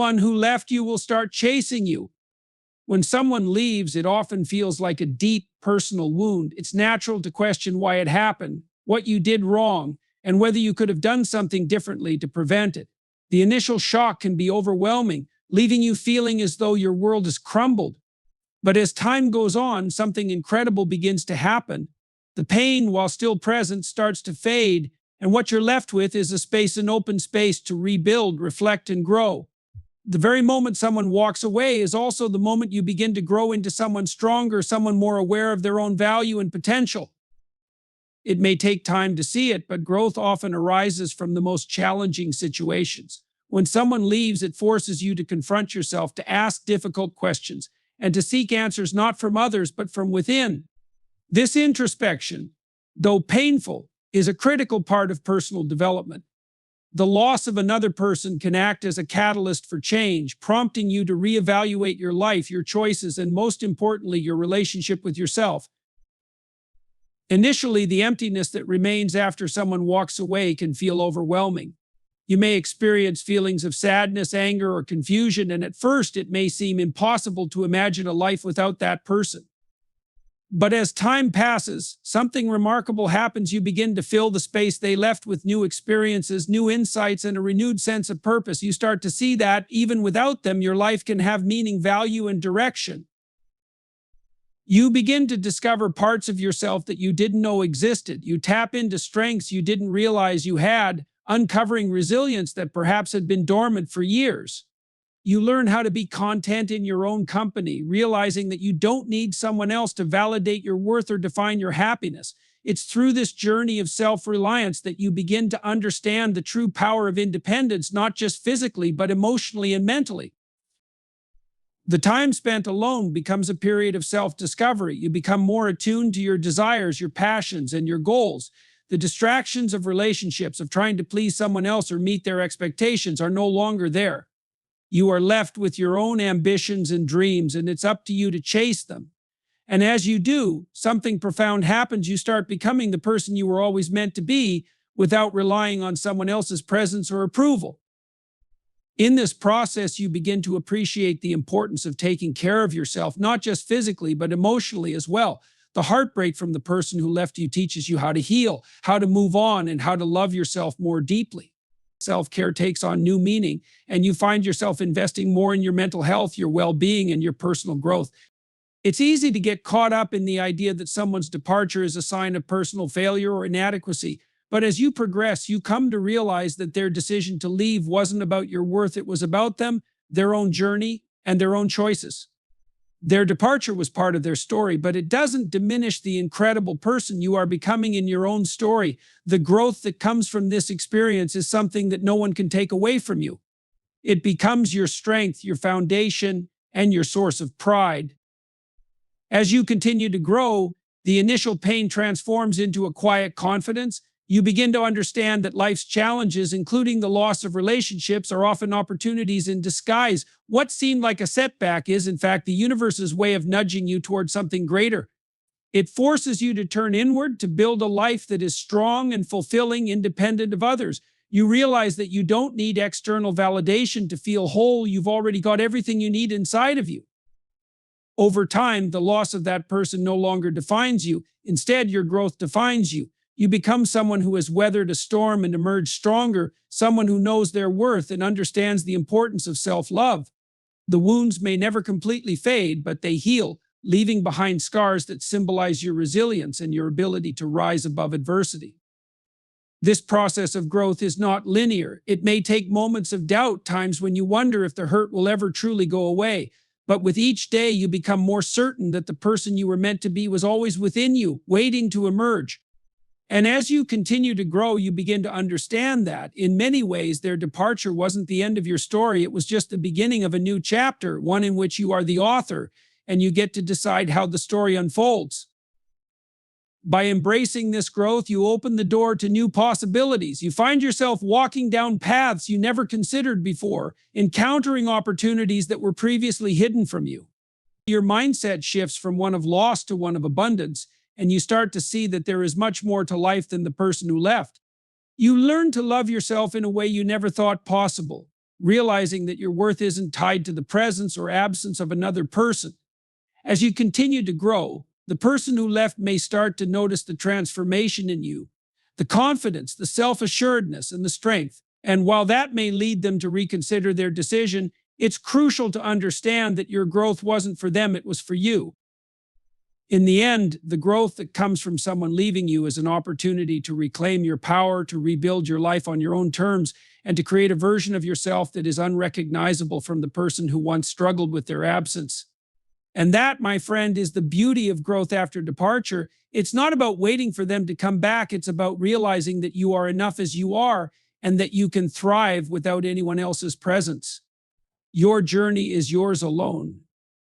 One who left you will start chasing you. When someone leaves, it often feels like a deep personal wound. It's natural to question why it happened, what you did wrong, and whether you could have done something differently to prevent it. The initial shock can be overwhelming, leaving you feeling as though your world has crumbled. But as time goes on, something incredible begins to happen. The pain, while still present, starts to fade, and what you're left with is an open space to rebuild, reflect, and grow. The very moment someone walks away is also the moment you begin to grow into someone stronger, someone more aware of their own value and potential. It may take time to see it, but growth often arises from the most challenging situations. When someone leaves, it forces you to confront yourself, to ask difficult questions, and to seek answers not from others, but from within. This introspection, though painful, is a critical part of personal development. The loss of another person can act as a catalyst for change, prompting you to reevaluate your life, your choices, and most importantly, your relationship with yourself. Initially, the emptiness that remains after someone walks away can feel overwhelming. You may experience feelings of sadness, anger, or confusion, and at first it may seem impossible to imagine a life without that person. But as time passes, something remarkable happens. You begin to fill the space they left with new experiences, new insights, and a renewed sense of purpose. You start to see that, even without them, your life can have meaning, value, and direction. You begin to discover parts of yourself that you didn't know existed. You tap into strengths you didn't realize you had, uncovering resilience that perhaps had been dormant for years. You learn how to be content in your own company, realizing that you don't need someone else to validate your worth or define your happiness. It's through this journey of self-reliance that you begin to understand the true power of independence, not just physically, but emotionally and mentally. The time spent alone becomes a period of self-discovery. You become more attuned to your desires, your passions, and your goals. The distractions of relationships, of trying to please someone else or meet their expectations, are no longer there. You are left with your own ambitions and dreams, and it's up to you to chase them. And as you do, something profound happens. You start becoming the person you were always meant to be without relying on someone else's presence or approval. In this process, you begin to appreciate the importance of taking care of yourself, not just physically, but emotionally as well. The heartbreak from the person who left you teaches you how to heal, how to move on, and how to love yourself more deeply. Self-care takes on new meaning, and you find yourself investing more in your mental health, your well-being, and your personal growth. It's easy to get caught up in the idea that someone's departure is a sign of personal failure or inadequacy, but as you progress, you come to realize that their decision to leave wasn't about your worth. It was about them, their own journey, and their own choices. Their departure was part of their story, but it doesn't diminish the incredible person you are becoming in your own story. The growth that comes from this experience is something that no one can take away from you. It becomes your strength, your foundation, and your source of pride. As you continue to grow, the initial pain transforms into a quiet confidence. You begin to understand that life's challenges, including the loss of relationships, are often opportunities in disguise. What seemed like a setback is, in fact, the universe's way of nudging you towards something greater. It forces you to turn inward, to build a life that is strong and fulfilling, independent of others. You realize that you don't need external validation to feel whole. You've already got everything you need inside of you. Over time, the loss of that person no longer defines you. Instead, your growth defines you. You become someone who has weathered a storm and emerged stronger, someone who knows their worth and understands the importance of self-love. The wounds may never completely fade, but they heal, leaving behind scars that symbolize your resilience and your ability to rise above adversity. This process of growth is not linear. It may take moments of doubt, times when you wonder if the hurt will ever truly go away. But with each day, you become more certain that the person you were meant to be was always within you, waiting to emerge. And as you continue to grow, you begin to understand that, in many ways, their departure wasn't the end of your story. It was just the beginning of a new chapter, one in which you are the author, and you get to decide how the story unfolds. By embracing this growth, you open the door to new possibilities. You find yourself walking down paths you never considered before, encountering opportunities that were previously hidden from you. Your mindset shifts from one of loss to one of abundance, and you start to see that there is much more to life than the person who left. You learn to love yourself in a way you never thought possible. realizing that your worth isn't tied to the presence or absence of another person. As you continue to grow, the person who left may start to notice the transformation in you, the confidence, the self-assuredness, and the strength. And while that may lead them to reconsider their decision, it's crucial to understand that your growth wasn't for them, it was for you. In the end, the growth that comes from someone leaving you is an opportunity to reclaim your power, to rebuild your life on your own terms, and to create a version of yourself that is unrecognizable from the person who once struggled with their absence. And that, my friend, is the beauty of growth after departure. It's not about waiting for them to come back. It's about realizing that you are enough as you are and that you can thrive without anyone else's presence. Your journey is yours alone,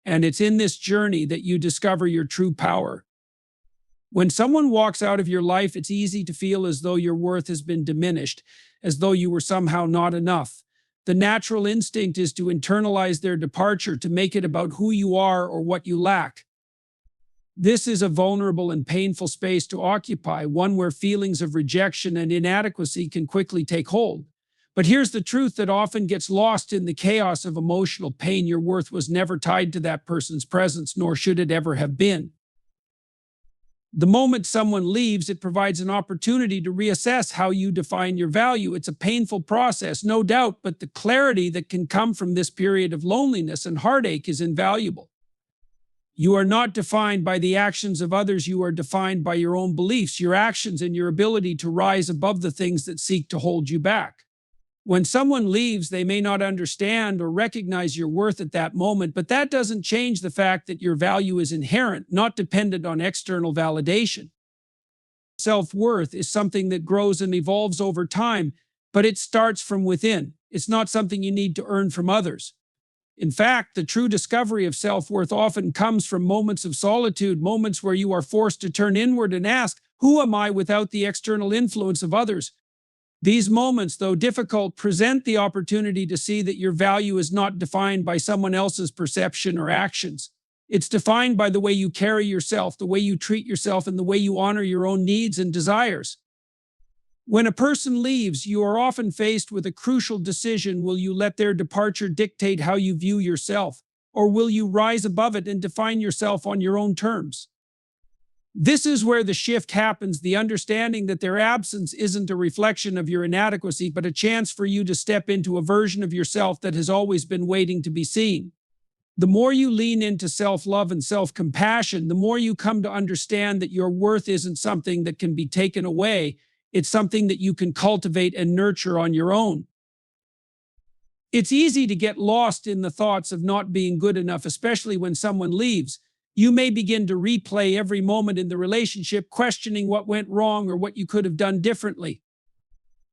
and it's in this journey that you discover your true power. When someone walks out of your life, it's easy to feel as though your worth has been diminished, as though you were somehow not enough. The natural instinct is to internalize their departure, to make it about who you are or what you lack. This is a vulnerable and painful space to occupy, one where feelings of rejection and inadequacy can quickly take hold. But here's the truth that often gets lost in the chaos of emotional pain: your worth was never tied to that person's presence, nor should it ever have been. The moment someone leaves, it provides an opportunity to reassess how you define your value. It's a painful process, no doubt, but the clarity that can come from this period of loneliness and heartache is invaluable. You are not defined by the actions of others. You are defined by your own beliefs, your actions, and your ability to rise above the things that seek to hold you back. When someone leaves, they may not understand or recognize your worth at that moment, but that doesn't change the fact that your value is inherent, not dependent on external validation. Self-worth is something that grows and evolves over time, but it starts from within. It's not something you need to earn from others. In fact, the true discovery of self-worth often comes from moments of solitude, moments where you are forced to turn inward and ask, who am I without the external influence of others? These moments, though difficult, present the opportunity to see that your value is not defined by someone else's perception or actions. It's defined by the way you carry yourself, the way you treat yourself, and the way you honor your own needs and desires. When a person leaves, you are often faced with a crucial decision. Will you let their departure dictate how you view yourself, or will you rise above it and define yourself on your own terms? This is where the shift happens, the understanding that their absence isn't a reflection of your inadequacy, but a chance for you to step into a version of yourself that has always been waiting to be seen. The more you lean into self-love and self-compassion, the more you come to understand that your worth isn't something that can be taken away. It's something that you can cultivate and nurture on your own. It's easy to get lost in the thoughts of not being good enough, especially when someone leaves. You may begin to replay every moment in the relationship, questioning what went wrong or what you could have done differently.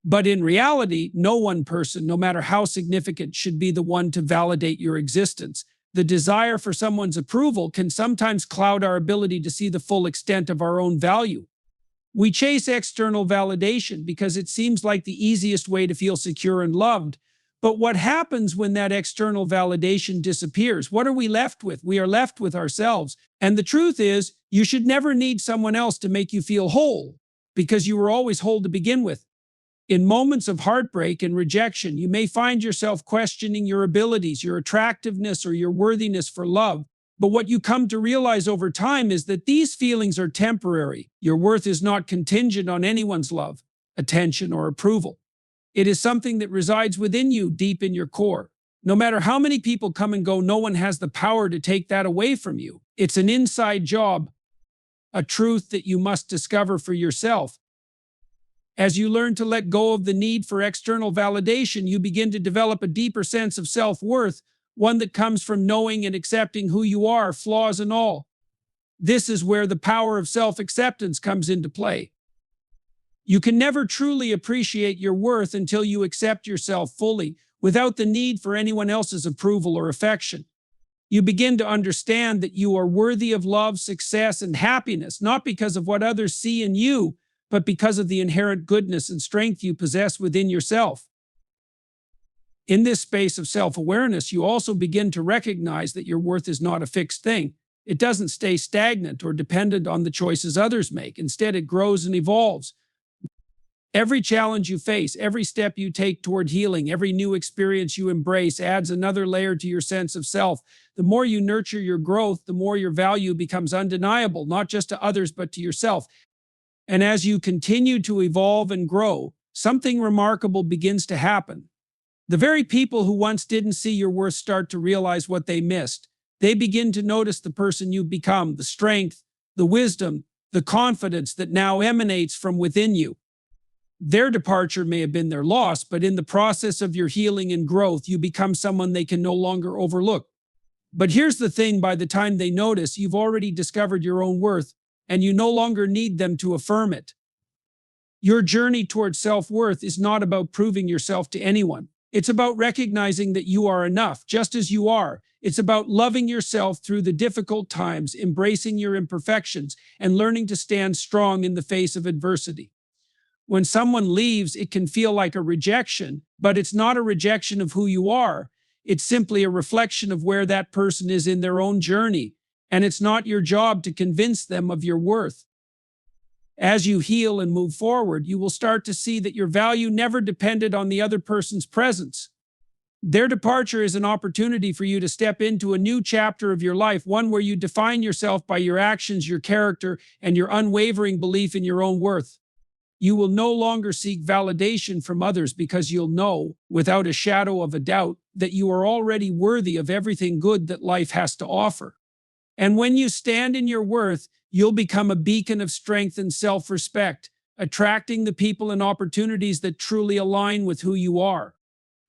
But in reality, no one person, no matter how significant, should be the one to validate your existence. The desire for someone's approval can sometimes cloud our ability to see the full extent of our own value. We chase external validation because it seems like the easiest way to feel secure and loved. But what happens when that external validation disappears? What are we left with? We are left with ourselves. And the truth is, you should never need someone else to make you feel whole, because you were always whole to begin with. In moments of heartbreak and rejection, you may find yourself questioning your abilities, your attractiveness, or your worthiness for love. But what you come to realize over time is that these feelings are temporary. Your worth is not contingent on anyone's love, attention, or approval. It is something that resides within you, deep in your core. No matter how many people come and go, no one has the power to take that away from you. It's an inside job, a truth that you must discover for yourself. As you learn to let go of the need for external validation, you begin to develop a deeper sense of self-worth, one that comes from knowing and accepting who you are, flaws and all. This is where the power of self-acceptance comes into play. You can never truly appreciate your worth until you accept yourself fully, without the need for anyone else's approval or affection. You begin to understand that you are worthy of love, success, and happiness, not because of what others see in you, but because of the inherent goodness and strength you possess within yourself. In this space of self-awareness, you also begin to recognize that your worth is not a fixed thing. It doesn't stay stagnant or dependent on the choices others make. Instead, it grows and evolves. Every challenge you face, every step you take toward healing, every new experience you embrace adds another layer to your sense of self. The more you nurture your growth, the more your value becomes undeniable, not just to others, but to yourself. And as you continue to evolve and grow, something remarkable begins to happen. The very people who once didn't see your worth start to realize what they missed. They begin to notice the person you've become, the strength, the wisdom, the confidence that now emanates from within you. Their departure may have been their loss, but in the process of your healing and growth, you become someone they can no longer overlook. But here's the thing, by the time they notice, you've already discovered your own worth, and you no longer need them to affirm it. Your journey towards self-worth is not about proving yourself to anyone. It's about recognizing that you are enough, just as you are. It's about loving yourself through the difficult times, embracing your imperfections, and learning to stand strong in the face of adversity. When someone leaves, it can feel like a rejection, but it's not a rejection of who you are. It's simply a reflection of where that person is in their own journey, and it's not your job to convince them of your worth. As you heal and move forward, you will start to see that your value never depended on the other person's presence. Their departure is an opportunity for you to step into a new chapter of your life, one where you define yourself by your actions, your character, and your unwavering belief in your own worth. You will no longer seek validation from others because you'll know, without a shadow of a doubt, that you are already worthy of everything good that life has to offer. And when you stand in your worth, you'll become a beacon of strength and self-respect, attracting the people and opportunities that truly align with who you are.